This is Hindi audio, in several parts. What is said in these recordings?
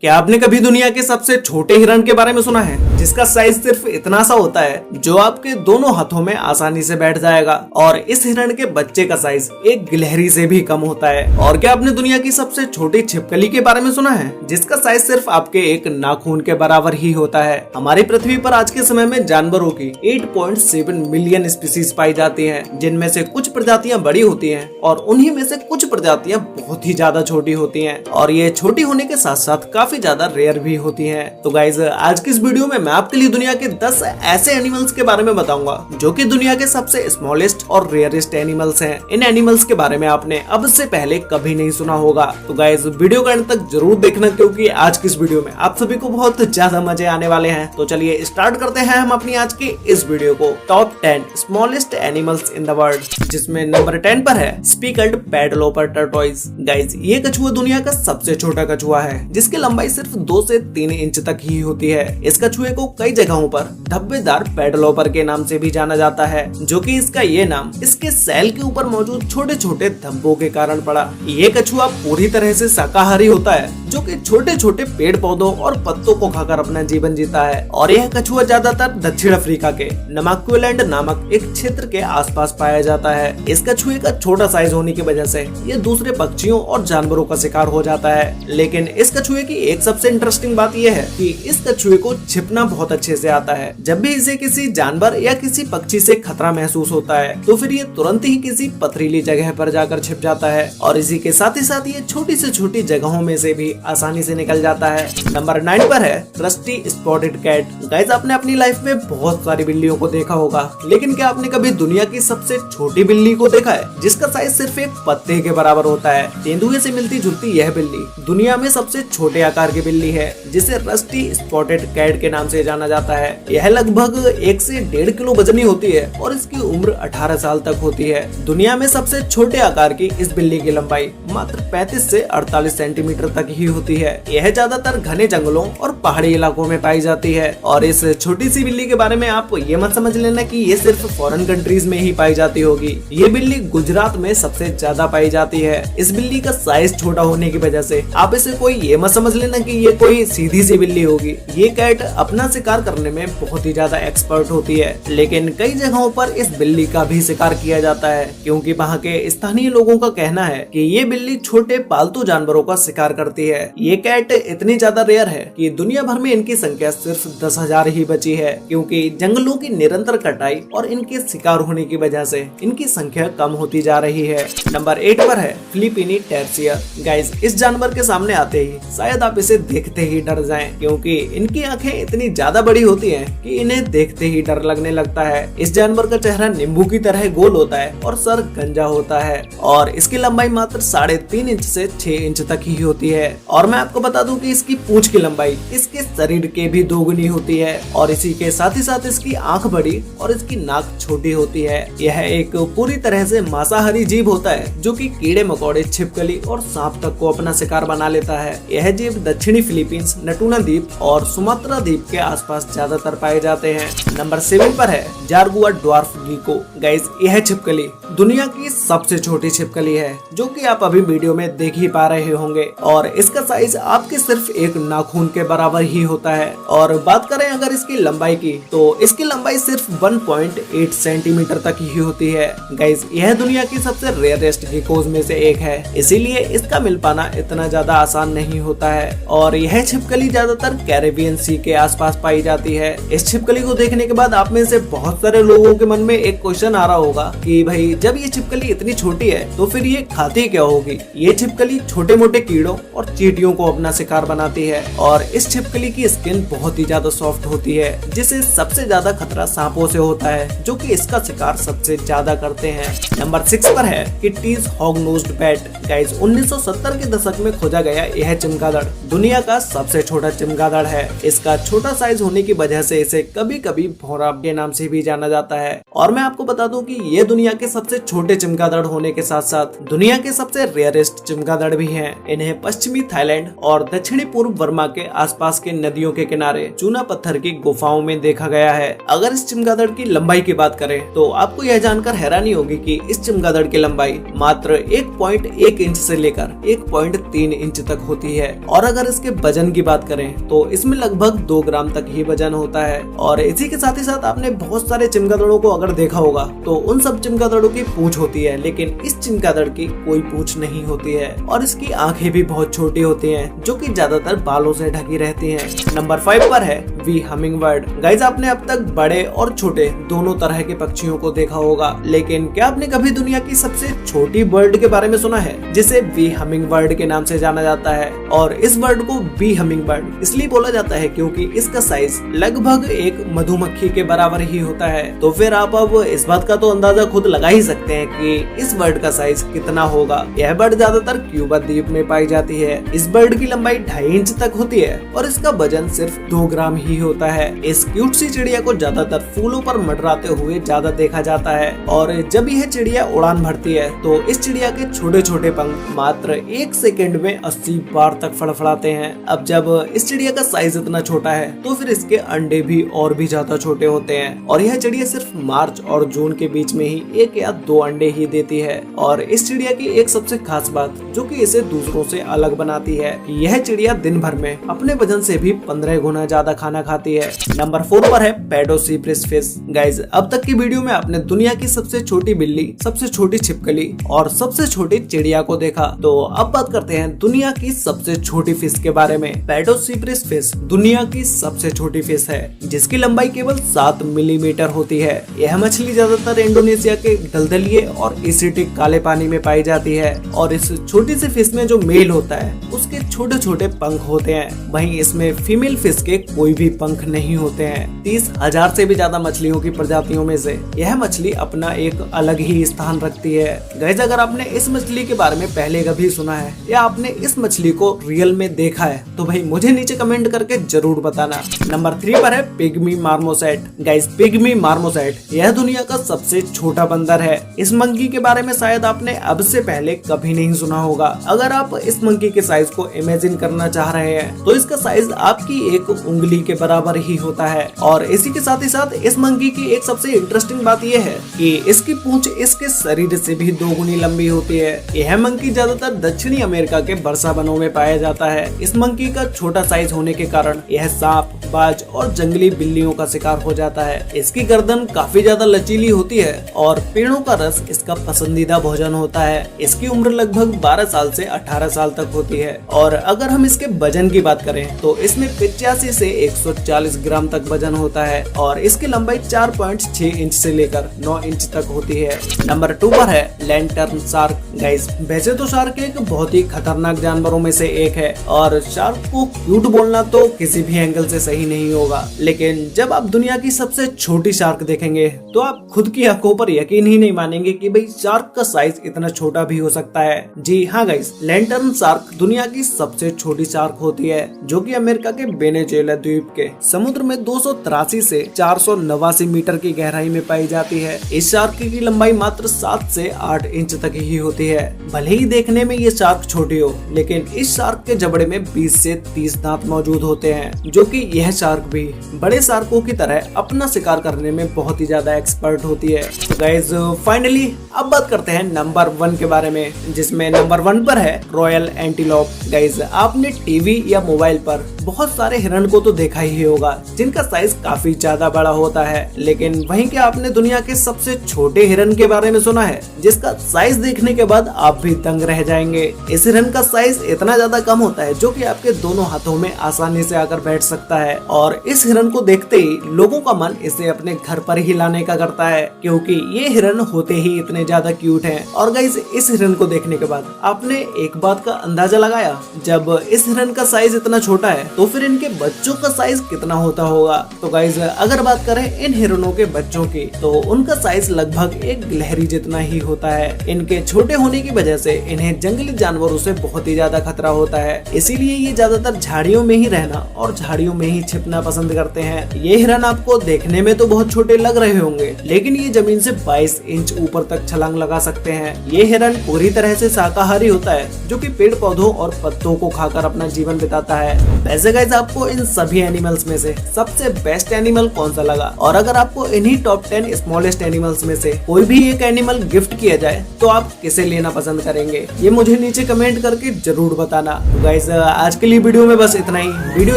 क्या आपने कभी दुनिया के सबसे छोटे हिरण के बारे में सुना है, जिसका साइज सिर्फ इतना सा होता है जो आपके दोनों हाथों में आसानी से बैठ जाएगा। और इस हिरण के बच्चे का साइज एक गिलहरी से भी कम होता है। और क्या आपने दुनिया की सबसे छोटी छिपकली के बारे में सुना है, जिसका साइज सिर्फ आपके एक नाखून के बराबर ही होता है। हमारी पृथ्वी पर आज के समय में जानवरों की 8.7 मिलियन स्पीसीज पाई जाती है, जिनमें से कुछ प्रजातियां बड़ी होती हैं और उन्हीं में से कुछ प्रजातियां बहुत ही ज्यादा छोटी होती हैं। और ये छोटी होने के साथ साथ काफी ज्यादा रेयर भी होती हैं। तो गाइज, आज की इस वीडियो में मैं आपके लिए दुनिया के 10 ऐसे एनिमल्स के बारे में बताऊंगा जो कि दुनिया के सबसे स्मॉलेस्ट और रेयरेस्ट एनिमल्स हैं। इन एनिमल्स के बारे में आपने अब से पहले कभी नहीं सुना होगा। तो गाइज, वीडियो का अंत तक जरूर देखना, क्योंकि आज की इस वीडियो में आप सभी को बहुत ज्यादा मजे आने वाले हैं। तो चलिए स्टार्ट करते हैं हम अपनी आज की इस वीडियो को। Top 10 smallest animals in the world, जिसमें नंबर 10 पर है स्पीकल्ड पैडलोपर टर्टोइज। गाइज, ये कछुआ दुनिया का सबसे छोटा कछुआ है, जिसकी लंबाई सिर्फ 2 से 3 इंच तक ही होती है। इस कछुए को कई जगहों पर धब्बेदार पैडलोपर के नाम से भी जाना जाता है, जो कि इसका ये नाम इसके सैल के ऊपर मौजूद छोटे छोटे धब्बों के कारण पड़ा। ये कछुआ पूरी तरह से शाकाहारी होता है, जो कि छोटे छोटे पेड़ पौधों और पत्तों को खाकर अपना जीवन जीता है। और यह कछुआ ज्यादातर दक्षिण अफ्रीका के नमाक्विलैंड नामक एक क्षेत्र के आसपास पाया जाता है। इस कछुए का छोटा साइज होने की वजह से ये दूसरे पक्षियों और जानवरों का शिकार हो जाता है। लेकिन इस कछुए की एक सबसे इंटरेस्टिंग बात यह है कि इस कछुए को छिपना बहुत अच्छे से आता है। जब भी इसे किसी जानवर या किसी पक्षी से खतरा महसूस होता है, तो फिर ये तुरंत ही किसी पथरीली जगह पर जाकर छिप जाता है। और इसी के साथ ही ये छोटी से छोटी जगहों में से भी आसानी से निकल जाता है। नंबर 9 पर है रस्टी स्पॉटेड कैट। गाइस, आपने अपनी लाइफ में बहुत सारी बिल्लियों को देखा होगा, लेकिन क्या आपने कभी दुनिया की सबसे छोटी बिल्ली को देखा है, जिसका साइज सिर्फ एक पत्ते के बराबर होता है? तेंदुए से मिलती जुलती यह बिल्ली दुनिया में सबसे छोटे आकार की बिल्ली है, जिसे रस्टी स्पॉटेड कैट के नाम से जाना जाता है। यह लगभग 1 से 1.5 किलो वजनी होती है और इसकी उम्र 18 साल तक होती है। दुनिया में सबसे छोटे आकार की इस बिल्ली की लंबाई मात्र 35 से 48 सेंटीमीटर तक ही होती है। यह ज्यादातर घने जंगलों और पहाड़ी इलाकों में पाई जाती है। और इस छोटी सी बिल्ली के बारे में आप ये मत समझ लेना कि ये सिर्फ फॉरेन कंट्रीज में ही पाई जाती होगी। ये बिल्ली गुजरात में सबसे ज्यादा पाई जाती है। इस बिल्ली का साइज छोटा होने की वजह से आप इसे कोई ये मत समझ लेना कि ये कोई सीधी सी बिल्ली होगी। ये कैट अपना शिकार करने में बहुत ही ज्यादा एक्सपर्ट होती है, लेकिन कई जगहों पर इस बिल्ली का भी शिकार किया जाता है, क्योंकि वहाँ के स्थानीय लोगों का कहना है कि ये बिल्ली छोटे पालतू जानवरों का शिकार करती है। ये कैट इतनी ज्यादा रेयर है कि दुनिया भर में इनकी संख्या सिर्फ 10,000 ही बची है, क्योंकि जंगलों की निरंतर कटाई और इनके शिकार होने की वजह से इनकी संख्या कम होती जा रही है। नंबर 8 पर है फिलिपीनी टैर्सियर। गाइस, इस जानवर के सामने आते ही शायद आप इसे देखते ही डर जाएं, क्योंकि इनकी आंखें इतनी ज्यादा बड़ी होती हैं कि इन्हें देखते ही डर लगने लगता है। इस जानवर का चेहरा नींबू की तरह गोल होता है और सर गंजा होता है, और इसकी लंबाई मात्र 3.5 इंच से 6 इंच तक ही होती है। और मैं आपको बता दूं कि इसकी पूंछ की लंबाई इसके शरीर के भी 2 गुनी होती है। और इसी के साथ ही साथ इसकी आंख बड़ी और इसकी नाक छोटी होती है। यह एक पूरी तरह से मांसाहारी जीव होता है, जो कि कीड़े मकोड़े, छिपकली और सांप तक को अपना शिकार बना लेता है। यह जीव दक्षिणी फिलीपींस, नटूना द्वीप और सुमात्रा द्वीप के आसपास ज्यादातर पाए जाते हैं। नंबर 7 पर है जारगुआ ड्वार्फ गीको। गाइस, यह छिपकली दुनिया की सबसे छोटी छिपकली है, जो कि आप अभी वीडियो में देख ही पा रहे होंगे। और इसका साइज आपके सिर्फ एक नाखून के बराबर ही होता है। और बात करें अगर इसकी लंबाई की, तो इसकी लंबाई सिर्फ 1.8 सेंटीमीटर तक ही होती है। गाइस, यह दुनिया की सबसे रेयरेस्ट गीकोज में से एक है, इसीलिए इसका मिल पाना इतना ज्यादा आसान नहीं होता है। और यह छिपकली ज्यादातर कैरेबियन सी के आसपास पाई जाती है। इस छिपकली को देखने के बाद आप में से बहुत सारे लोगों के मन में एक क्वेश्चन आ रहा होगा कि भाई, जब ये छिपकली इतनी छोटी है तो फिर ये खाती क्या होगी? ये छिपकली छोटे मोटे कीड़ों और चींटियों को अपना शिकार बनाती है। और इस छिपकली की स्किन बहुत ही ज्यादा सॉफ्ट होती है, जिसे सबसे ज्यादा खतरा सांपों से होता है, जो कि इसका शिकार सबसे ज्यादा करते हैं। नंबर 6 पर है kitty's hog nosed bat. Guys, 1970 के दशक में खोजा गया यह चमगादड़ दुनिया का सबसे छोटा चमगादड़ है। इसका छोटा साइज होने की वजह से इसे कभी कभी भौरा के नाम से भी जाना जाता है। और मैं आपको बता दूं कि ये दुनिया के सबसे छोटे चमगादड़ होने के साथ साथ दुनिया के सबसे रेयरेस्ट चमगादड़ भी हैं। इन्हें पश्चिमी थाईलैंड और दक्षिणी पूर्व बर्मा के आसपास के नदियों के किनारे चूना पत्थर की गुफाओं में देखा गया है। अगर इस चमगादड़ की लंबाई की बात करें, तो आपको यह जानकर हैरानी होगी कि इस चमगादड़ की लंबाई मात्र 1.1 इंच से लेकर 1.3 इंच तक होती है। और अगर इसके वजन की बात करें तो इसमें लगभग 2 ग्राम तक ही वजन होता है। और इसी के साथ ही साथ आपने बहुत सारे चमगादड़ों को अगर देखा होगा तो उन सब चमगादड़ों की पूंछ होती है, लेकिन इस चमगादड़ की कोई पूंछ नहीं होती है। और इसकी आंखें भी बहुत छोटी होती हैं, जो कि ज्यादातर बालों से ढकी रहती हैं। नंबर 5 पर है वी हमिंग बर्ड। गाइज, आपने अब तक बड़े और छोटे दोनों तरह के पक्षियों को देखा होगा, लेकिन क्या आपने कभी दुनिया की सबसे छोटी बर्ड के बारे में सुना है, जिसे वी हमिंग बर्ड के नाम से जाना जाता है। और इस बर्ड को वी हमिंग बर्ड इसलिए बोला जाता है क्योंकि इसका साइज लगभग एक मधुमक्खी के बराबर ही होता है। तो फिर आप अब इस बात का तो अंदाजा खुद लगा ही सकते हैं कि इस बर्ड का साइज कितना होगा। यह बर्ड ज्यादातर क्यूबा द्वीप में पाई जाती है। इस बर्ड की लंबाई 2.5 इंच तक होती है और इसका वजन सिर्फ 2 ग्राम ही होता है। इस क्यूट सी चिड़िया को ज्यादातर फूलों पर मंडराते हुए ज्यादा देखा जाता है। और जब यह चिड़िया उड़ान भरती है तो इस चिड़िया के छोटे छोटे पंख मात्र 1 सेकंड में 80 बार तक फड़फड़ाते हैं। अब जब इस चिड़िया का साइज इतना छोटा है तो फिर इसके अंडे भी और भी ज्यादा छोटे होते हैं। और यह चिड़िया सिर्फ मार्च और जून के बीच में ही 1 या 2 अंडे ही देती है। और इस चिड़िया की एक सबसे खास बात जो कि इसे दूसरों से अलग बनाती है कि यह चिड़िया दिन भर में अपने वजन से भी 15 गुना ज्यादा खाना खाती है। नंबर 4 पर है पैडोसीप्रिस फिश। गाइज, अब तक की वीडियो में आपने दुनिया की सबसे छोटी बिल्ली, सबसे छोटी छिपकली और सबसे छोटी चिड़िया को देखा। तो अब बात करते हैं दुनिया की सबसे छोटी फिश के बारे में। पैडोसीप्रिस फिश दुनिया की सबसे छोटी फिश है, जिसकी लंबाई केवल 7 मिलीमीटर होती है। यह मछली ज्यादातर इंडोनेशिया के दलदलिए और एसिटिक काले पानी में पाई जाती है। और इस छोटी सी फिश में जो मेल होता है उसके छोटे छोटे पंख होते हैं, वहीं इसमें फीमेल फिश के कोई भी पंख नहीं होते हैं। 30,000 से भी ज्यादा मछलियों की प्रजातियों में से यह मछली अपना एक अलग ही स्थान रखती है। गाइस, अगर आपने इस मछली के बारे में पहले कभी सुना है या आपने इस मछली को रियल में देखा है तो भाई मुझे नीचे कमेंट करके जरूर बताना। नंबर 3 पर है pygmy marmoset. Guys, pygmy marmoset यह दुनिया का सबसे छोटा बंदर है। इस मंकी के बारे में शायद आपने अब से पहले कभी नहीं सुना होगा। अगर आप इस मंकी के साइज को इमेजिन करना चाह रहे हैं तो इसका साइज आपकी एक उंगली के बराबर ही होता है। और इसी के साथ ही साथ इस मंकी की एक सबसे इंटरेस्टिंग बात यह है कि इसकी पूंछ इसके शरीर से भी 2 गुनी लंबी होती है। यह मंकी ज्यादातर दक्षिणी अमेरिका के वर्षा वनों में पाया जाता है। इस मंकी का छोटा साइज होने के कारण यह सांप, बाज और जंगली बिल्लियों का शिकार हो जाता है। इसकी गर्दन काफी ज्यादा लचीली होती है और पेड़ों का रस इसका पसंदीदा भोजन होता है। इसकी उम्र लगभग 12 साल से 18 साल तक होती है। और अगर हम इसके वजन की बात करें तो इसमें 85 से 140 ग्राम तक वजन होता है और इसकी लंबाई 4.6 इंच से लेकर 9 इंच तक होती है। नंबर 2 पर है लैंटर्न शार्क। गाइस, वैसे तो शार्क एक बहुत ही खतरनाक जानवरों में से एक है और शार्क को क्यूट बोलना तो किसी भी एंगल से सही नहीं होगा, लेकिन जब आप दुनिया की सबसे छोटी शार्क देखेंगे तो आप खुद की आंखों पर यकीन ही नहीं मानेंगे कि भाई शार्क का साइज इतना छोटा भी हो सकता है। जी हाँ गाइस, लैंटर्न शार्क दुनिया की सबसे छोटी शार्क होती है, जो कि अमेरिका के वेनेजुएला द्वीप के समुद्र में 283 से 489 मीटर की गहराई में पाई जाती है। इस शार्क की लंबाई मात्र 7 से 8 इंच तक ही होती है। भले ही देखने में ये शार्क छोटी हो, लेकिन इस शार्क के जबड़े में 20 से 30 दांत मौजूद होते हैं, जो कि यह शार्क भी बड़े शार्कों की तरह अपना शिकार करने में बहुत ही ज्यादा एक्सपर्ट होती है। तो गाइस, फाइनली अब बात करते हैं नंबर 1 के बारे में, जिसमें नंबर 1 पर है रॉयल एंटीलोप। गाइस, आपने टीवी या मोबाइल पर बहुत सारे हिरण को तो देखा ही होगा जिनका साइज काफी ज्यादा बड़ा होता है, लेकिन वहीं क्या आपने दुनिया के सबसे छोटे हिरण के बारे में सुना है जिसका साइज देखने के बाद आप भी दंग रह जाएंगे। इस हिरण का साइज इतना ज्यादा कम होता है जो कि आपके दोनों हाथों में आसानी से आकर बैठ सकता है। और इस हिरण को देखते ही लोगों का मन इसे अपने घर पर ही लाने का करता है, क्योंकि ये हिरण होते ही इतने ज्यादा क्यूट हैं। और गाइस, इस हिरण को देखने के बाद आपने एक बात का अंदाजा लगाया, जब इस हिरण का साइज इतना छोटा है तो फिर इनके बच्चों का साइज कितना होता होगा। तो गाइस, अगर बात करें इन हिरणों के बच्चों की तो उनका साइज लगभग एक गिलहरी जितना ही होता है। इनके छोटे होने की वजह से इन्हें जंगली जानवरों से बहुत ही ज्यादा खतरा होता है, इसीलिए ये ज्यादातर झाड़ियों में ही रहना और झाड़ियों में ही छिपना पसंद करते हैं। ये हिरण आपको देखने में तो बहुत छोटे लग रहे होंगे, लेकिन ये जमीन से 22 इंच ऊपर तक छलांग लगा सकते हैं। ये हिरण पूरी तरह से शाकाहारी होता है, जो कि पेड़ पौधों और पत्तों को खाकर अपना जीवन बिताता है। वैसे गाइस, आपको इन सभी एनिमल एनिमल्स में से सबसे बेस्ट एनिमल कौन सा लगा, और अगर आपको इन्हीं टॉप 10 स्मॉलेस्ट एनिमल्स में से कोई भी एक एनिमल गिफ्ट किया जाए तो आप किसे लेना पसंद करेंगे, ये मुझे नीचे कमेंट करके जरूर बताना। तो गाइस आज के लिए वीडियो में बस इतना ही। वीडियो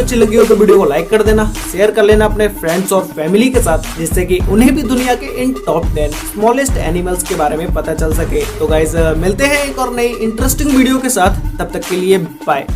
अच्छी लगी हो तो वीडियो को लाइक कर देना, शेयर कर लेना अपने फ्रेंड्स और फैमिली के साथ, जिससे कि उन्हें भी दुनिया के इन टॉप 10 स्मॉलेस्ट एनिमल्स के बारे में पता चल सके। तो गाइस मिलते हैं एक और नई इंटरेस्टिंग वीडियो के साथ, तब तक के लिए बाय।